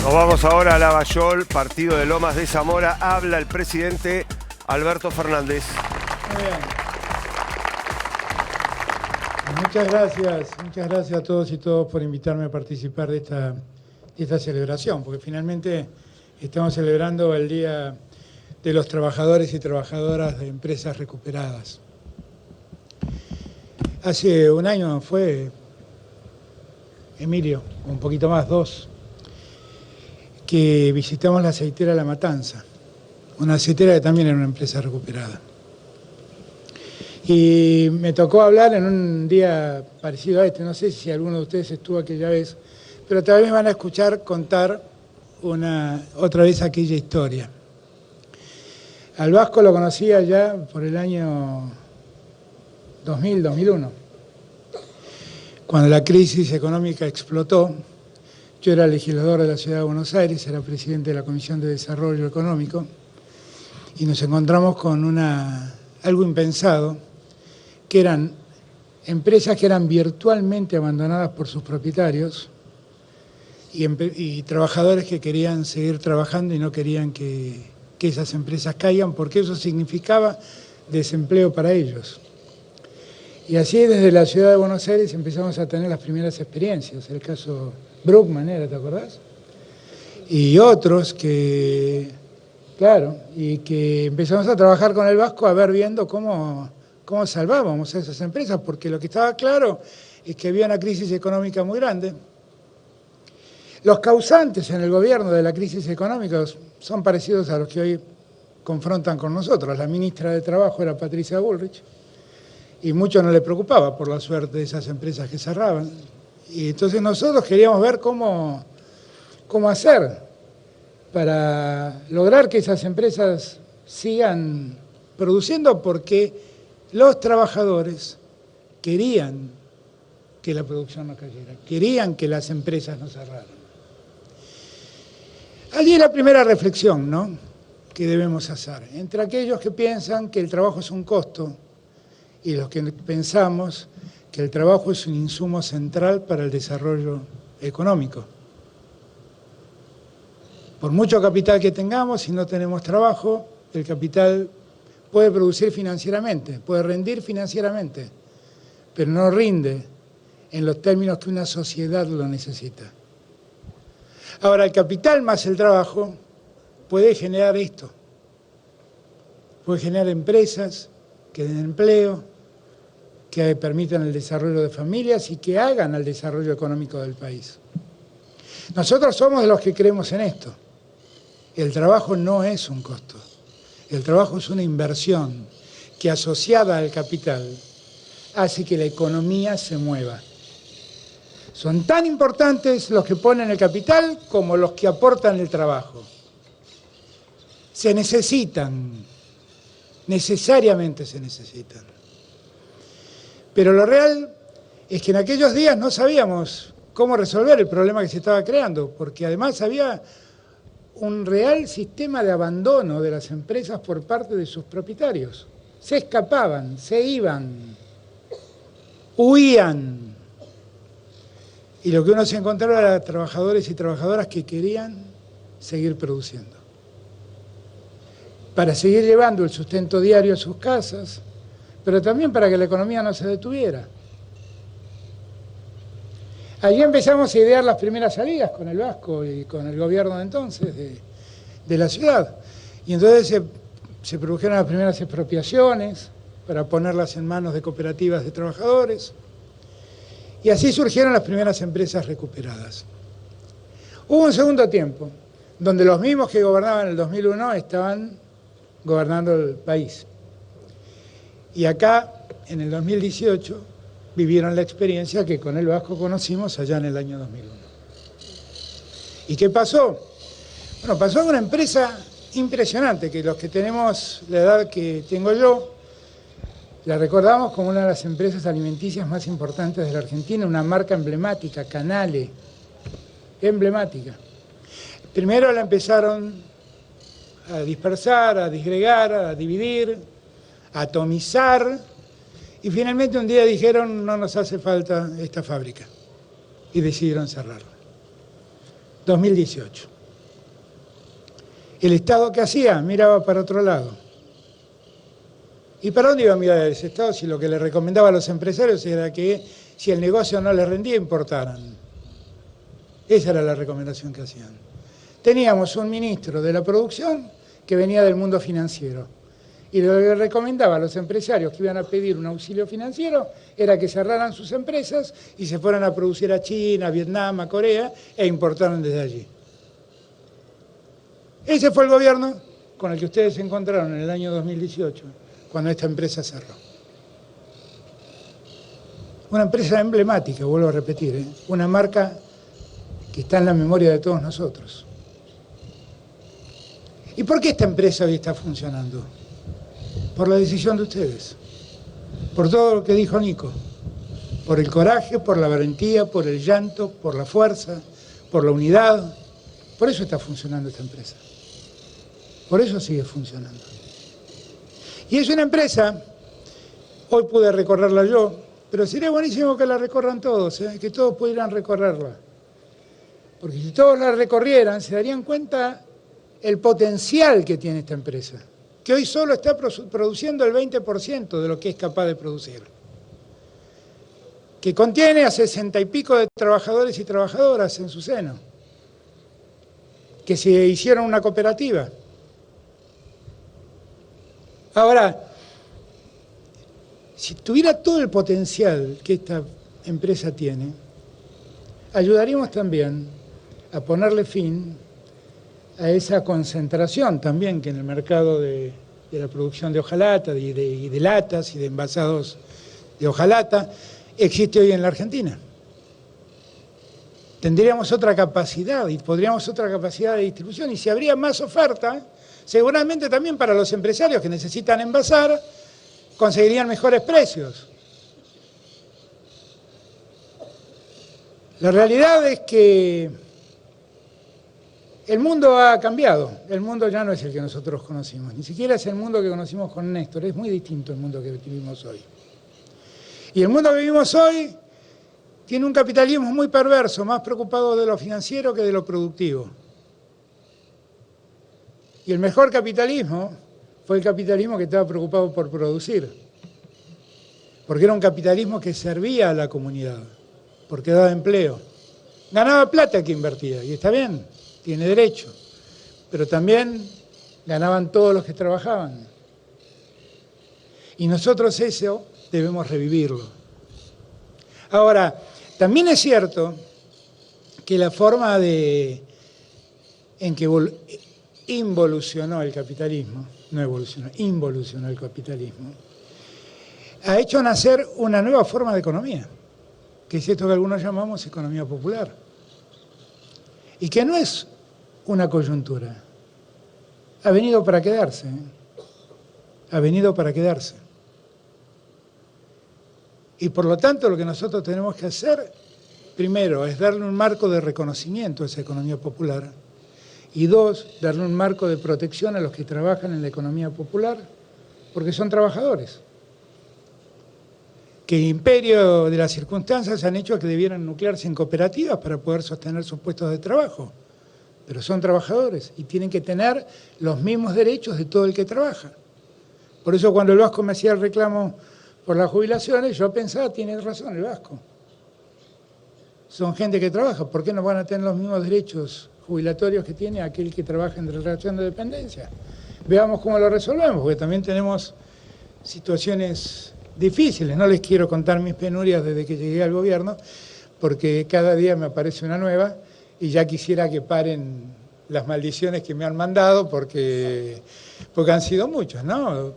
Nos vamos ahora a Lavallol, partido de Lomas de Zamora. Habla el presidente Alberto Fernández. Muy bien. Muchas gracias a todos y todas por invitarme a participar de esta celebración, porque finalmente estamos celebrando el Día de los Trabajadores y Trabajadoras de Empresas Recuperadas. Hace un año fue, Emilio, un poquito más, 2, que visitamos la aceitera La Matanza, una aceitera que también era una empresa recuperada. Y me tocó hablar en un día parecido a este, no sé si alguno de ustedes estuvo aquella vez, pero tal vez me van a escuchar contar otra vez aquella historia. Al Vasco lo conocía ya por el año 2000, 2001, cuando la crisis económica explotó. Yo era legislador de la Ciudad de Buenos Aires, era presidente de la Comisión de Desarrollo Económico, y nos encontramos con algo impensado, que eran empresas que eran virtualmente abandonadas por sus propietarios y trabajadores que querían seguir trabajando y no querían que esas empresas caigan, porque eso significaba desempleo para ellos. Y así desde la Ciudad de Buenos Aires empezamos a tener las primeras experiencias. El caso Bruckmann era, ¿te acordás? Y otros que, claro, y que empezamos a trabajar con el Vasco a ver viendo cómo salvábamos a esas empresas, porque lo que estaba claro es que había una crisis económica muy grande. Los causantes en el gobierno de la crisis económica son parecidos a los que hoy confrontan con nosotros. La ministra de Trabajo era Patricia Bullrich, y mucho no le preocupaba por la suerte de esas empresas que cerraban. Y entonces nosotros queríamos ver cómo hacer para lograr que esas empresas sigan produciendo, porque los trabajadores querían que la producción no cayera, querían que las empresas no cerraran. Allí es la primera reflexión, ¿no?, que debemos hacer. Entre aquellos que piensan que el trabajo es un costo y los que pensamos que el trabajo es un insumo central para el desarrollo económico. Por mucho capital que tengamos, si no tenemos trabajo, el capital puede producir financieramente, puede rendir financieramente, pero no rinde en los términos que una sociedad lo necesita. Ahora, el capital más el trabajo puede generar esto. Puede generar empresas que den empleo, que permitan el desarrollo de familias y que hagan el desarrollo económico del país. Nosotros somos de los que creemos en esto. El trabajo no es un costo. El trabajo es una inversión que, asociada al capital, hace que la economía se mueva. Son tan importantes los que ponen el capital como los que aportan el trabajo. Se necesitan, necesariamente se necesitan. Pero lo real es que en aquellos días no sabíamos cómo resolver el problema que se estaba creando, porque además había un real sistema de abandono de las empresas por parte de sus propietarios. Se escapaban, se iban, huían. Y lo que uno se encontraba era trabajadores y trabajadoras que querían seguir produciendo, para seguir llevando el sustento diario a sus casas, pero también para que la economía no se detuviera. Allí empezamos a idear las primeras salidas con el Vasco y con el gobierno de entonces de la ciudad. Y entonces se produjeron las primeras expropiaciones para ponerlas en manos de cooperativas de trabajadores. Y así surgieron las primeras empresas recuperadas. Hubo un segundo tiempo, donde los mismos que gobernaban en el 2001 estaban gobernando el país. Y acá, en el 2018, vivieron la experiencia que con el Vasco conocimos allá en el año 2001. ¿Y qué pasó? Bueno, pasó una empresa impresionante, que los que tenemos la edad que tengo yo, la recordamos como una de las empresas alimenticias más importantes de la Argentina, una marca emblemática, Canale, emblemática. Primero la empezaron a dispersar, a disgregar, a dividir, a atomizar, y finalmente un día dijeron: no nos hace falta esta fábrica, y decidieron cerrarla. 2018. El Estado, ¿qué hacía? Miraba para otro lado. ¿Y para dónde iba a mirar ese Estado si lo que le recomendaba a los empresarios era que si el negocio no les rendía, importaran? Esa era la recomendación que hacían. Teníamos un ministro de la producción que venía del mundo financiero. Y lo que le recomendaba a los empresarios que iban a pedir un auxilio financiero era que cerraran sus empresas y se fueran a producir a China, a Vietnam, a Corea e importaran desde allí. Ese fue el gobierno con el que ustedes se encontraron en el año 2018, cuando esta empresa cerró. Una empresa emblemática, vuelvo a repetir, una marca que está en la memoria de todos nosotros. ¿Y por qué esta empresa hoy está funcionando? Por la decisión de ustedes, por todo lo que dijo Nico, por el coraje, por la valentía, por el llanto, por la fuerza, por la unidad. Por eso está funcionando esta empresa. Por eso sigue funcionando. Y es una empresa, hoy pude recorrerla yo, pero sería buenísimo que la recorran todos, que todos pudieran recorrerla. Porque si todos la recorrieran, se darían cuenta el potencial que tiene esta empresa, que hoy solo está produciendo el 20% de lo que es capaz de producir, que contiene a 60 y pico de trabajadores y trabajadoras en su seno, que se hicieron una cooperativa. Ahora, si tuviera todo el potencial que esta empresa tiene, ayudaríamos también a ponerle fin a esa concentración también que en el mercado de la producción de hojalata y de latas y de envasados de hojalata existe hoy en la Argentina. Tendríamos otra capacidad y podríamos otra capacidad de distribución, y si habría más oferta, seguramente también para los empresarios que necesitan envasar, conseguirían mejores precios. La realidad es que el mundo ha cambiado, el mundo ya no es el que nosotros conocimos, ni siquiera es el mundo que conocimos con Néstor, es muy distinto el mundo que vivimos hoy. Y el mundo que vivimos hoy tiene un capitalismo muy perverso, más preocupado de lo financiero que de lo productivo. Y el mejor capitalismo fue el capitalismo que estaba preocupado por producir, porque era un capitalismo que servía a la comunidad, porque daba empleo. Ganaba plata que invertía, y está bien, tiene derecho, pero también ganaban todos los que trabajaban. Y nosotros eso debemos revivirlo. Ahora, también es cierto que la forma en que involucionó el capitalismo, no evolucionó, involucionó el capitalismo, ha hecho nacer una nueva forma de economía, que es esto que algunos llamamos economía popular, y que no es una coyuntura, ha venido para quedarse, ha venido para quedarse. Y por lo tanto lo que nosotros tenemos que hacer, primero, es darle un marco de reconocimiento a esa economía popular, y dos, darle un marco de protección a los que trabajan en la economía popular, porque son trabajadores. Que el imperio de las circunstancias han hecho que debieran nuclearse en cooperativas para poder sostener sus puestos de trabajo, pero son trabajadores y tienen que tener los mismos derechos de todo el que trabaja. Por eso cuando el Vasco me hacía el reclamo por las jubilaciones, yo pensaba, tiene razón el Vasco. Son gente que trabaja, ¿por qué no van a tener los mismos derechos jubilatorios que tiene aquel que trabaja en relación de dependencia? Veamos cómo lo resolvemos, porque también tenemos situaciones difíciles. No les quiero contar mis penurias desde que llegué al gobierno, porque cada día me aparece una nueva y ya quisiera que paren las maldiciones que me han mandado, porque han sido muchas, ¿no?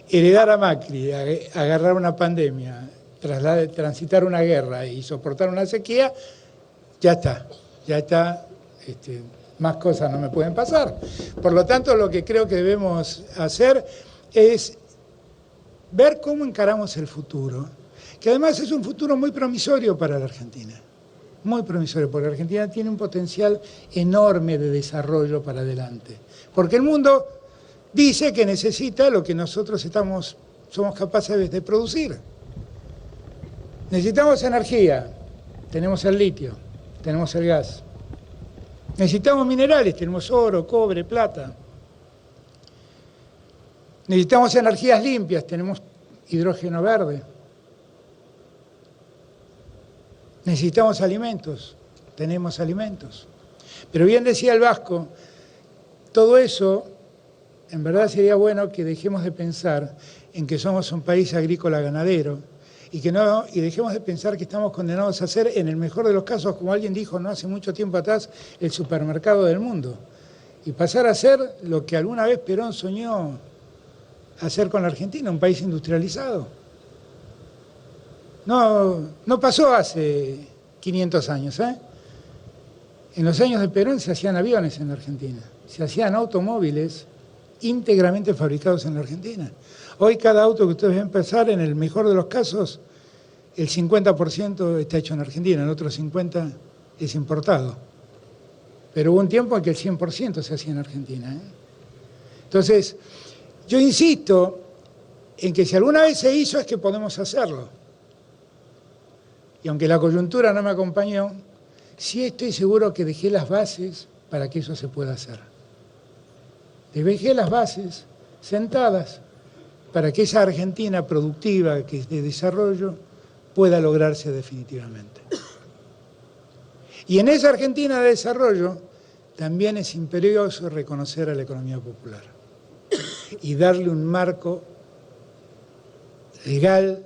Heredar a Macri, agarrar una pandemia, transitar una guerra y soportar una sequía, ya está, más cosas no me pueden pasar. Por lo tanto, lo que creo que debemos hacer es ver cómo encaramos el futuro, que además es un futuro muy promisorio para la Argentina, muy promisorio, porque la Argentina tiene un potencial enorme de desarrollo para adelante, porque el mundo dice que necesita lo que nosotros somos capaces de producir. Necesitamos energía, tenemos el litio, tenemos el gas. Necesitamos minerales, tenemos oro, cobre, plata. Necesitamos energías limpias, tenemos hidrógeno verde. Necesitamos alimentos, tenemos alimentos. Pero bien decía el Vasco, todo eso, en verdad sería bueno que dejemos de pensar en que somos un país agrícola ganadero y dejemos de pensar que estamos condenados a ser, en el mejor de los casos, como alguien dijo no hace mucho tiempo atrás, el supermercado del mundo. Y pasar a ser lo que alguna vez Perón soñó hacer con la Argentina, un país industrializado. No pasó hace 500 años, ¿eh? En los años de Perón se hacían aviones en la Argentina, se hacían automóviles íntegramente fabricados en la Argentina. Hoy cada auto que ustedes ven pasar, en el mejor de los casos, el 50% está hecho en Argentina, el otro 50% es importado. Pero hubo un tiempo en que el 100% se hacía en Argentina, ¿eh? Entonces, yo insisto en que si alguna vez se hizo es que podemos hacerlo. Y aunque la coyuntura no me acompañó, sí estoy seguro que dejé las bases para que eso se pueda hacer. Dejé las bases sentadas para que esa Argentina productiva, que es de desarrollo, pueda lograrse definitivamente. Y en esa Argentina de desarrollo también es imperioso reconocer a la economía popular y darle un marco legal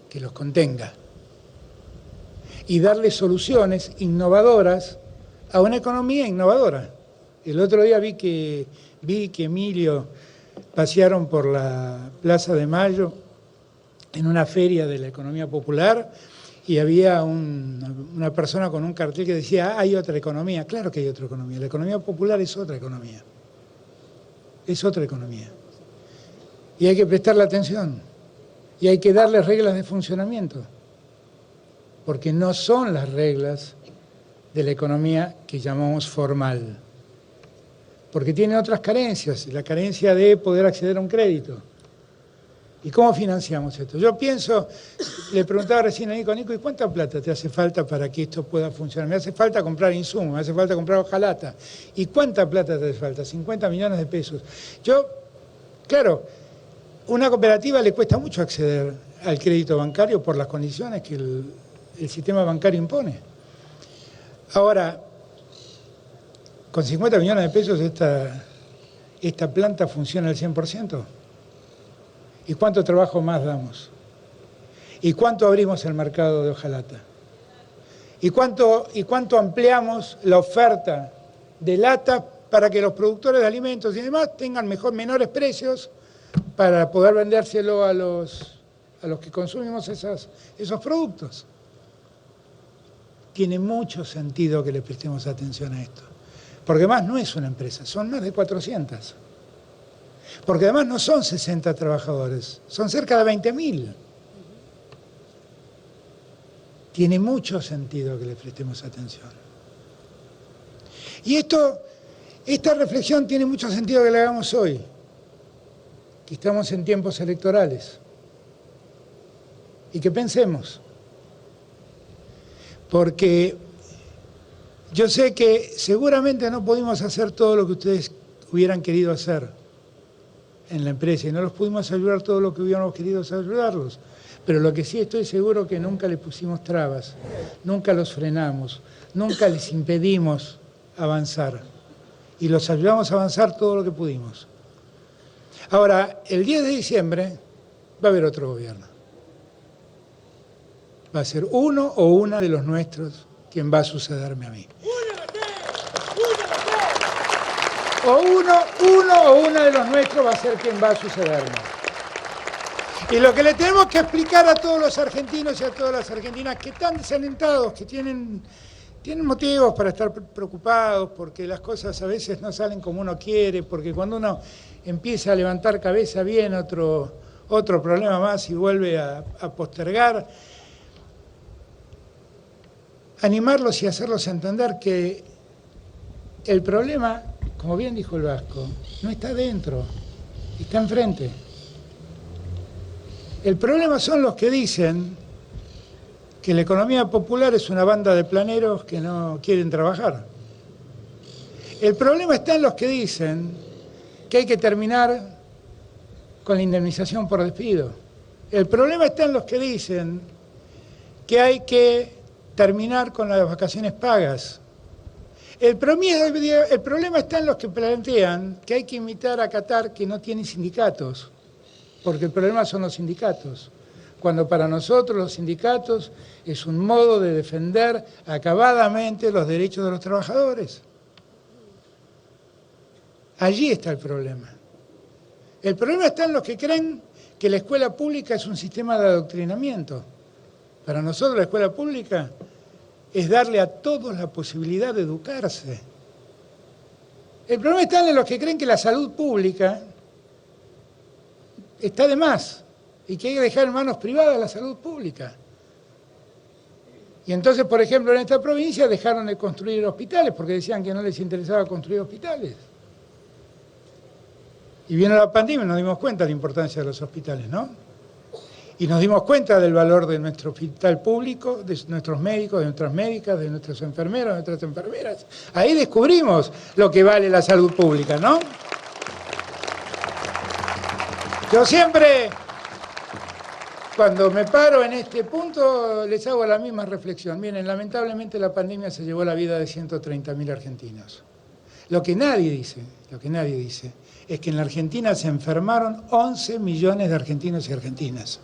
que los contenga y darle soluciones innovadoras a una economía innovadora. El otro día vi que Emilio pasearon por la Plaza de Mayo en una feria de la economía popular y había una persona con un cartel que decía, hay otra economía. Claro que hay otra economía. La economía popular es otra economía. Es otra economía. Y hay que prestarle atención. Y hay que darle reglas de funcionamiento. Porque no son las reglas de la economía que llamamos formal. Porque tiene otras carencias. La carencia de poder acceder a un crédito. ¿Y cómo financiamos esto? Yo pienso, le preguntaba recién a Nico, ¿y cuánta plata te hace falta para que esto pueda funcionar? Me hace falta comprar insumos, me hace falta comprar hojalata. ¿Y cuánta plata te hace falta? 50 millones de pesos. Claro, una cooperativa le cuesta mucho acceder al crédito bancario por las condiciones que el sistema bancario impone. Ahora, con 50 millones de pesos esta planta funciona al 100%. ¿Y cuánto trabajo más damos? ¿Y cuánto abrimos el mercado de hojalata? ¿Y cuánto ampliamos la oferta de lata para que los productores de alimentos y demás tengan menores precios para poder vendérselo a los que consumimos esos productos? Tiene mucho sentido que le prestemos atención a esto. Porque además no es una empresa, son más de 400. Porque además no son 60 trabajadores, son cerca de 20.000. Tiene mucho sentido que le prestemos atención. Y esta reflexión tiene mucho sentido que la hagamos hoy, que estamos en tiempos electorales, y que pensemos. Porque yo sé que seguramente no pudimos hacer todo lo que ustedes hubieran querido hacer en la empresa y no los pudimos ayudar todo lo que hubiéramos querido ayudarlos. Pero lo que sí estoy seguro que nunca les pusimos trabas, nunca los frenamos, nunca les impedimos avanzar y los ayudamos a avanzar todo lo que pudimos. Ahora, el 10 de diciembre va a haber otro gobierno. Va a ser uno o una de los nuestros quien va a sucederme a mí. O uno o una de los nuestros va a ser quien va a sucederme. Y lo que le tenemos que explicar a todos los argentinos y a todas las argentinas que están desalentados, que tienen motivos para estar preocupados, porque las cosas a veces no salen como uno quiere, porque cuando uno empieza a levantar cabeza viene otro problema más y vuelve a postergar. Animarlos y hacerlos entender que el problema, como bien dijo el Vasco, no está dentro, está enfrente. El problema son los que dicen que la economía popular es una banda de planeros que no quieren trabajar. El problema está en los que dicen que hay que terminar con la indemnización por despido. El problema está en los que dicen que hay que terminar con las vacaciones pagas. El problema está en los que plantean que hay que imitar a Qatar, que no tiene sindicatos, porque el problema son los sindicatos, cuando para nosotros los sindicatos es un modo de defender acabadamente los derechos de los trabajadores. Allí está el problema. El problema está en los que creen que la escuela pública es un sistema de adoctrinamiento. Para nosotros la escuela pública es darle a todos la posibilidad de educarse. El problema está en los que creen que la salud pública está de más y que hay que dejar en manos privadas la salud pública. Y entonces, por ejemplo, en esta provincia dejaron de construir hospitales porque decían que no les interesaba construir hospitales. Y vino la pandemia y nos dimos cuenta de la importancia de los hospitales, ¿no? Y nos dimos cuenta del valor de nuestro hospital público, de nuestros médicos, de nuestras médicas, de nuestros enfermeros, de nuestras enfermeras. Ahí descubrimos lo que vale la salud pública, ¿no? Yo siempre, cuando me paro en este punto, les hago la misma reflexión. Miren, lamentablemente la pandemia se llevó la vida de 130.000 argentinos. Lo que nadie dice es que en la Argentina se enfermaron 11 millones de argentinos y argentinas.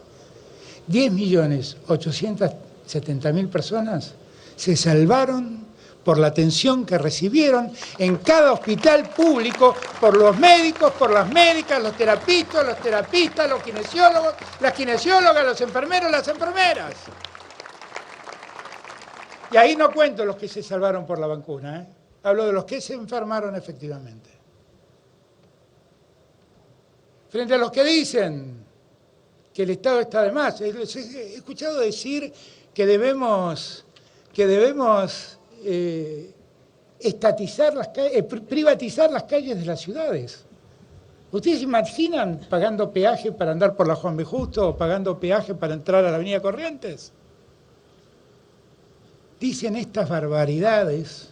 10.870.000 personas se salvaron por la atención que recibieron en cada hospital público por los médicos, por las médicas, los terapistas, los kinesiólogos, las kinesiólogas, los enfermeros, las enfermeras. Y ahí no cuento los que se salvaron por la vacuna, ¿eh? Hablo de los que se enfermaron efectivamente. Frente a los que dicen que el Estado está de más, he escuchado decir que debemos estatizar las calles, privatizar las calles de las ciudades. ¿Ustedes se imaginan pagando peaje para andar por la Juan B. Justo o pagando peaje para entrar a la Avenida Corrientes? Dicen estas barbaridades.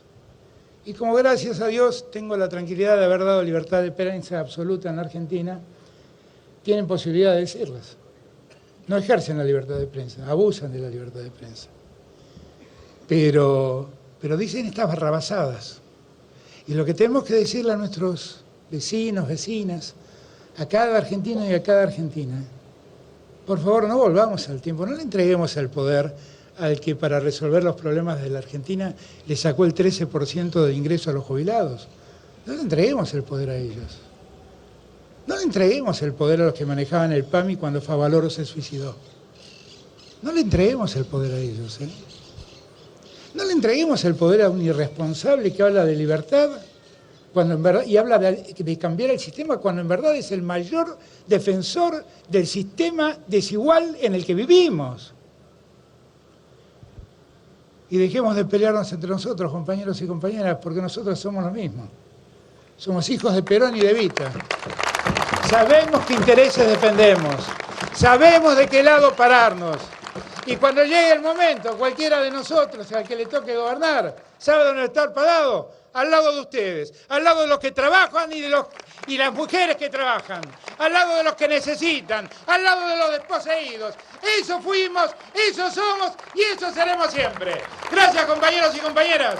Y como gracias a Dios tengo la tranquilidad de haber dado libertad de prensa absoluta en la Argentina, tienen posibilidad de decirlas. No ejercen la libertad de prensa, abusan de la libertad de prensa. Pero dicen estas barrabasadas. Y lo que tenemos que decirle a nuestros vecinos, vecinas, a cada argentino y a cada argentina, por favor no volvamos al tiempo, no le entreguemos el poder al que para resolver los problemas de la Argentina le sacó el 13% del ingreso a los jubilados. No le entreguemos el poder a ellos. No le entreguemos el poder a los que manejaban el PAMI cuando Favaloro se suicidó. No le entreguemos el poder a ellos, ¿eh? No le entreguemos el poder a un irresponsable que habla de libertad cuando en verdad, y habla de cambiar el sistema cuando en verdad es el mayor defensor del sistema desigual en el que vivimos. Y dejemos de pelearnos entre nosotros, compañeros y compañeras, porque nosotros somos lo mismo. Somos hijos de Perón y de Evita. Sabemos qué intereses defendemos. Sabemos de qué lado pararnos. Y cuando llegue el momento, cualquiera de nosotros al que le toque gobernar, ¿sabe dónde estar parado? Al lado de ustedes, al lado de los que trabajan y las mujeres que trabajan, al lado de los que necesitan, al lado de los desposeídos. Eso fuimos, eso somos y eso seremos siempre. Gracias, compañeros y compañeras.